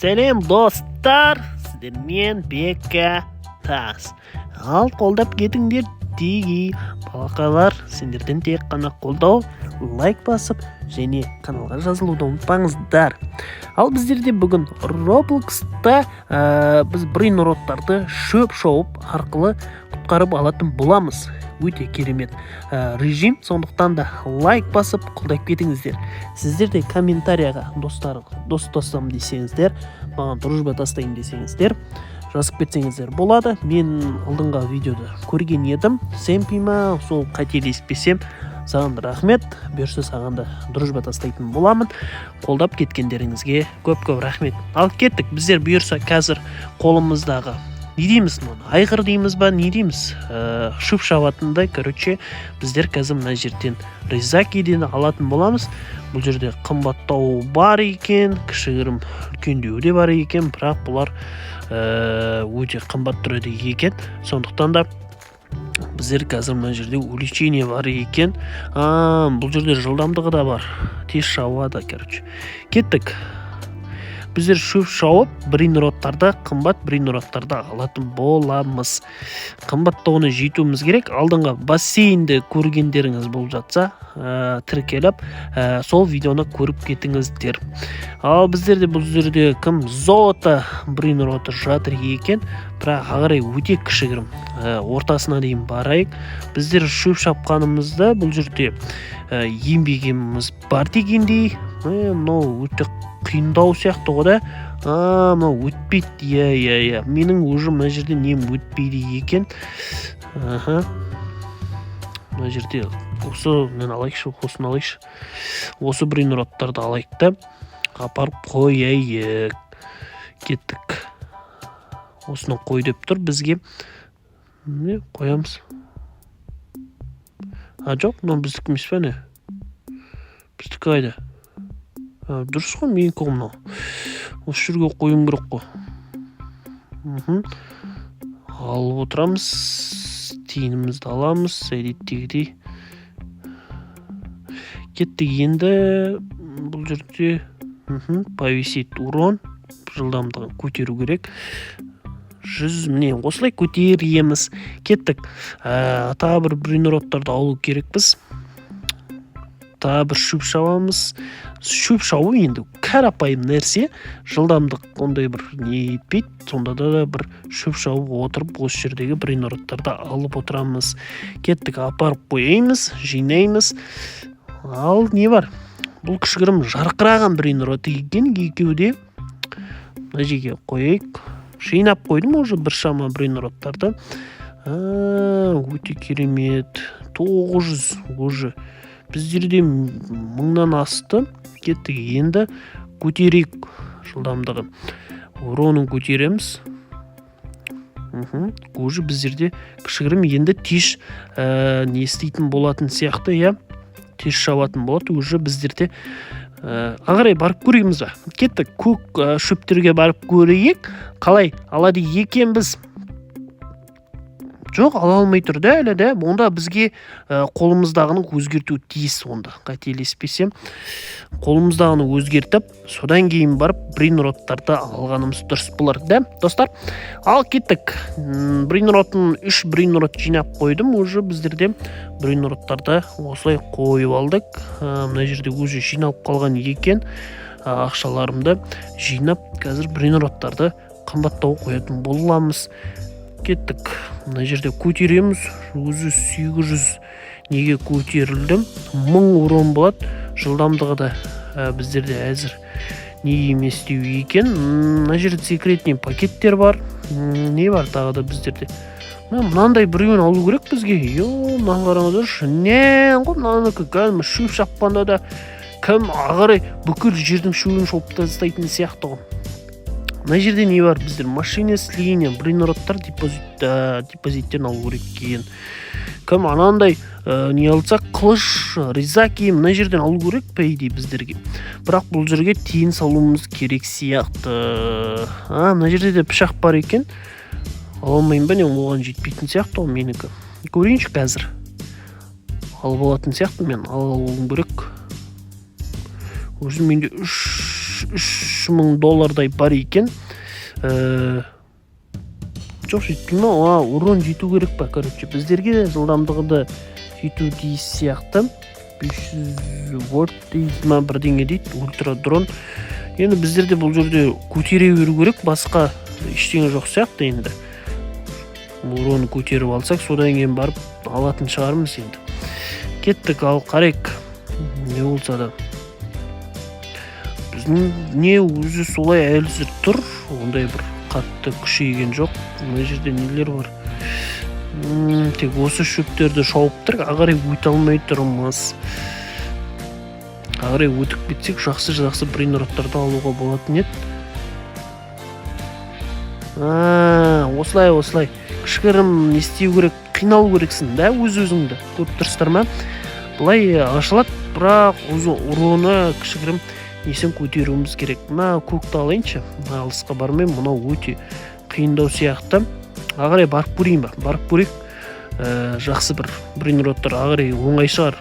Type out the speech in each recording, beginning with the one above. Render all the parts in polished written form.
Сәлем достар, сіздермен Бека Тас. Ал қолдап кетіңдер теги балақайлар, сендерден тек қана қолдау, лайк басып және каналға жазылуды ұмытпаңыздар. Ал біздерде бүгін Roblox'та біз брейнроттарды шөп шауып арқылы құтқарып алатын боламыз. Өте керемет режим, сондықтан да лайк басып қолдап кетіңіздер. Сіздер де комментарияға достасам десеңіздер, маған дружба тастайын десеңіздер, жазып кетсеңіздер болады. Мен алдыңғы видеода көрген едім, сенпейма, сол қателеспесем, саған рахмет. Бұйырса саған да дружба тастайтын боламын. Қолдап кеткендеріңізге көп-көп рахмет. Ал кеттік, біздер бұйырса қазір қолымыздағы не дейміз, айғыр дейміз ба, не дейміз, шөп шабатындай, короче, біздер қазір мына жерден резакиден алатын боламыз. Бұл жерде қымбаттау бар екен, кішігірім үлкендеу де бар екен, бірақ бұлар өте қымбат тұрады екен. Сондықтан да біздер қазір мына жерде увеличение бар екен. Бұл жерде жылдамдығы да бар, тез шабады, короче. Кеттік. Біздер шөп шауып, брейнроттарды, қымбат брейнроттарды алатын боламыз. Қымбаттауына жетуіміз керек. Алдыңғы бассейнді көргендеріңіз болып жатса, тіркеліп, сол видеоны көріп кетіңіздер. Ал біздерде бұл жерде кім золото брейнротты жатыр екен, бірақ ағарай өте кішігірім, ортасына дейін барайық. Біздер шөп шапқанымызда бұл жерде еңбегіміз бар дегендей, мынау өте қиындау сияқты ғой да. Мынау өтпейді. Иә. Менің уже мына жерде нем өтпейді екен. Мына жерде осы мен алайықшы, осыны алайықшы. Осы брейнроттарды алайық та апарып қойайық. Кеттік. Осыны қой деп тұр бізге. Не қоямыз? Жоқ, мынау біздікі емес пе не? Біздікі қайда? Дұрыс қой, менікі мынау. Осы жерге қойым керек қой. Алып отырамыз, тиынымызды аламыз, әдеттегідей. Кеттік, енді бұл жерде повесить урон, жылдамдығын көтеру керек. 100, міне осылай көтереміз. Кеттік, тағы бір брейнроттарды алу керекпіз. Тағы бір шөп шабамыз. Шөп шабу енді қарапайым нәрсе, жылдамдық ондай бір не етпейді. Сонда да бір шөп шауып отырып, осы жердегі брейнроттарды алып отырамыз. Кеттік, апарып қойаймыз, жинаймыз. Ал не бар? Бұл кішігірім жарқыраған брейнрот екен, екеуде. Мына жерге қойайық. Жинап қойдым уже бір шама брейнроттарды. Өте керемет. 900 уже. Біздерде 1000-нан асты. Кеттік, енді көтерейік жылдамдығын. Уронын көтереміз. Уже біздерде кішігірім енді тез не істейтін болатын сияқты, я тез шабатын болады. Уже біздерде ағарай барып көрейміз ба? Кеттік, көк шөптерге барып көрейік. Қалай алады екен біз? Жоқ, ала алмай тұр да, әлі де. Онда бізге қолымыздағыны өзгерту тиіс онда. Қателеспесем, қолымыздағыны өзгертіп, содан кейін барып брейнроттарды алғанымыз дұрыс болар да, достар. Ал кеттік. Брейнроттың 3 брейнрот жинап қойдым. Уже біздерде брейнроттарды осылай қойып алдық. Мына жерде өзі жиналып қалған екен. Ақшаларымды жинап, қазір брейнроттарды қымбаттау қоятын боламыз. Кеттік, мына жерде көтереміз, өзі 800 неге көтерілдім, 1000 урон болады, жылдамдығы да біздерде әзір не еместеу екен. Мына жерде секретный пакеттер бар, не бар тағы да біздерде? Мынандай біреуін алу керек бізге. Мынаны қараңыздаршы, не ғой, мынаны кәдімгі шөп шапқанда да кім ағарай бүкіл жердің шөбін шауып тастайтын сияқты ғой. Мына жерде не бар? Біздер машина слияние, брейнроттар депозиттерін алу керек кейін. Кім анандай не алсақ, қылыш, резаки, мына жерден алу керек пейді біздерге. Бірақ бұл жерге тиын салуымыз керек сияқты. Мына жерде де пышақ бар екен. Ала алмайын ба, не оған жетпейтін сияқты ол менікі. Көрейінші қазір. Алып алатын сияқты мен алуым керек. Өзім менде 3 $3000 бар екен. Жоқ жетпей ма? Урон жету керек па? Короче, біздерге жылдамдығында жету дейіз сияқты. 500 вольт дейіз ма бірдеңе дейді. Ультра дрон. Енді біздерде бұл жерде көтере беру керек. Басқа ештеңе жоқ сияқты енді. Уроны көтеріп алсақ, содан кейін барып алатын шығармыз енді. Кеттік, ал қарайық. Не болса да. Біздің не өзі солай әлсіз тұр. Ондай бір қатты күшейген жоқ. Мына жерде нелер бар? Тек осы шөптерді шауып тұр. Ағарай өте алмай тұрмыз. Ағарай өтіп кетсек, жақсы брейнроттарды алуға болатын еді. Осылай. Кішкірім не істеу керек, қиналу керексің, да, өз-өзіңді. Көріп тұрсыздар ма? Бұлай ашылады, бірақ уроны кішкірім несін көтеруіміз керек. Мына көкті алайыншы. Алысқа бармай, мынау өте қиындау сияқты. Ағарай барып көрейін ба? Барып көрейік. Жақсы бір брейнроттар ағарай оңай шығар.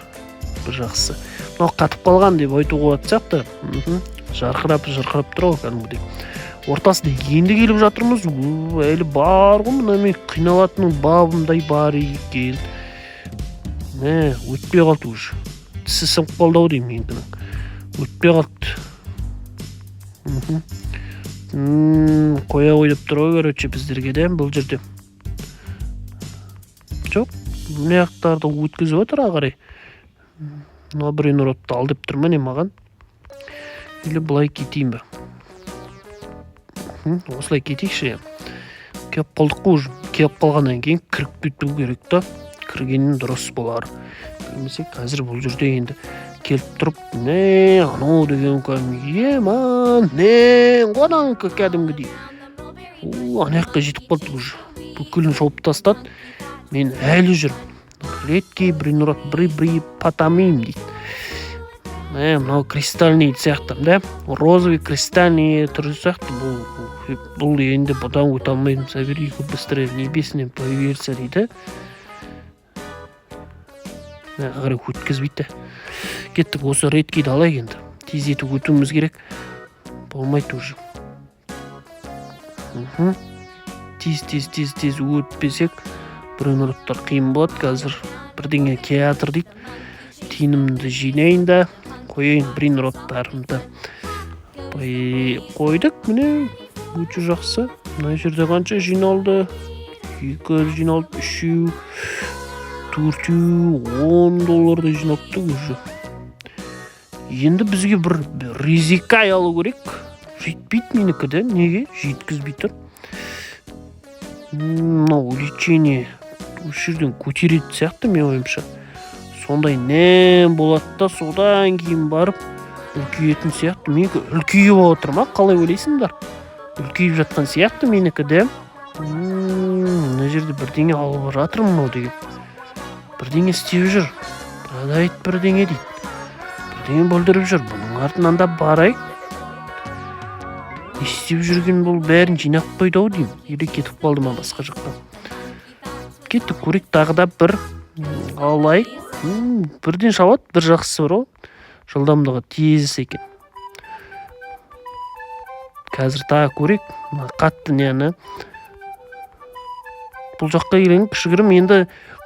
Бір жақсы. Мынау қатып қалған деп айтуға болады сияқты. Жарқырап тұр ғой кәдімгідей. Ортасында енді келіп жатырмыз. Әлі бар ғой, мына мен қиналатының бабымдай бар екен. Өтпей қалды уже. Тісі сынып қалды-ау деймін менікінің. Өтпей қалды. Қоя деп тұр ғой, короче, біздерге де бұл жерде. Жоқ, маяқтарды өткізіп отыр ағарай. Мына брейнротты ал деп тұр ма не маған? Или бұлай кетейін ба? Осылай кетейікші. Кеп қалдық қой уже. Кеп қалғаннан кейін кіріп кету керек та. Кіргеннен дұрыс болар. Білмесе қазір бұл жерде енді келіп тұрып, анау деген еман, одан кәдімгідей. Анаяққа жетіп қалды уже. Бүкілін шауып тастады. Мен әлі жүрмін. Редкий брейнрот потамим дейді. Мынау кристальный сияқты, да? Розовый кристальный түрі сияқты. Бұл енді бұдан өте алмайдым. Заберейік быстрее небесінен появился дейді. Ағарай өткізбейді. Кеттік, осы редкийді алайық енді. Тездетіп өтуіміз керек. Болмайды уже. Тез өтпесек, брейнроттар қиын болады. Қазір бірдеңе келатыр дейді. Тиінімді жинайын да, қойайын брейнроттарымды. Қойдық, міне, өте жақсы. Мына жерде қанша жиналды? 2 жиналды, 3, 4, $10 жиналды уже. Енді бізге бір резекай алу керек. Жетпейді менікі де, неге? Жеткізбей тұр. Увеличение осы жерден көтереді сияқты мен ойымша. Сондай не болады да, содан кейін барып үлкейетін сияқты. Менікі үлкейіп отыр ма? Қалай ойлайсыңдар? Үлкейіп жатқан сияқты менікі де. Мына жерде бірдеңе алып жатыр мынау деген. Бірдеңе істеп жүр. Продайт бірдеңе дейді. Бірдеңе бүлдіріп жүр. Бұның артынан да барайық. Істеп жүрген бұл бәрін жинап қойды-ау деймін. Или кетіп қалды ма басқа жаққа. Кеттік, көрейік, тағы да бір алайық. Бірден шабады, бір жақсысы бар ғой. Жылдамдығы тез екен. Қазір тағы көрейік. Қатты нені. Бұл жаққа келген кішігірім енді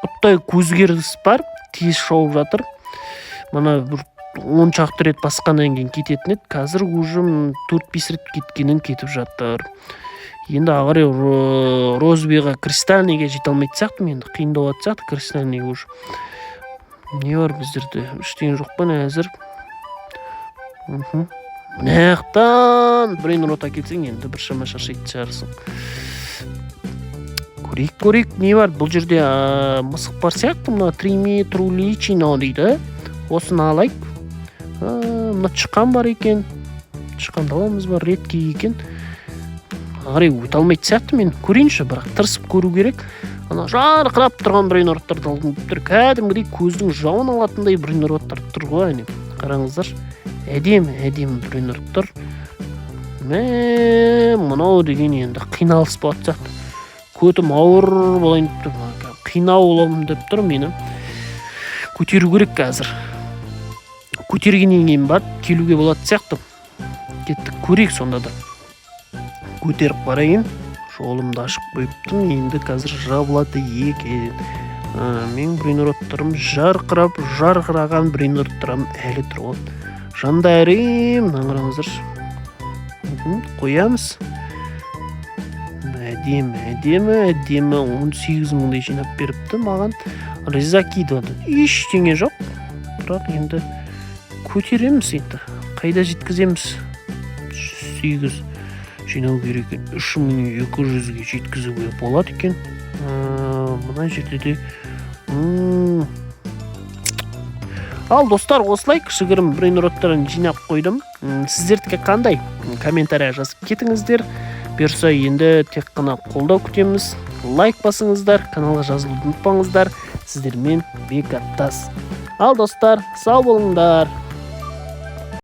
құттай көзгеріс бар. Тез шауып жатыр. Мына бір 10 шақты рет басқаннан кейін кететін еді. Қазір уже 4-5 рет кеткенін кетіп жатыр. Енді ағарай розбиға кристальныйге жете алмайды сияқты, енді қиындау ат сияқты кристальныйге уже. Не бар біздерде? Іштен жоқ па әзір? Наяқтан брейнрот әкелсең енді бір шама шаршайды шығарсың. Көрейік, не бар? Бұл жерде мысық бар сияқты, мына 3 метр уличина дейді. Осыны алайық. Мына шыққан бар екен. Шыққан даламыз бар, редкий екен. Ағарай өте алмайды сияқты, мен көрейінші, бірақ тырысып көру керек. Ана жарқырап тұрған брейнроттарды алдым тұр. Кәдімгідей көздің жауын алатындай брейнроттар тұр ғой. Қараңыздар. Әдемі брейнроттар. Мынау деген енді қиналыс болады сияқты. Көтім ауыр болайын деп тұр. Қинау оламын деп тұр мені. Көтеру керек қазір. Көтергеннен кейін бар, келуге болады сияқты. кеттік көрейік сонда да. Көтеріп барайын. Жолымды ашып қойыптым, енді қазір жабылады екен. Мен бронероттарым жарқыраған бронероттарым әлі тұр. Жандарым, қараңыздар. Қоямыз. Әдемі 18 мыңдай жинап беріпті маған. Ризакидоды. Ештеңе жоқ. Бірақ енді көтереміз енді. Қайда жеткіземіз? 8 жинау керек екен. 3200-ге жеткізуге болады екен. Мына жерде де ал достар, осылай кішігірім бронероттарын жинап қойдым. Сіздердікі қандай? Комментария жазып кетіңіздер. Бұйырса енді тек қана қолдау күтеміз. Лайк басыңыздар, каналға жазылуды ұмытпаңыздар. Сіздермен Бек аттас. Ал достар, сау болыңдар.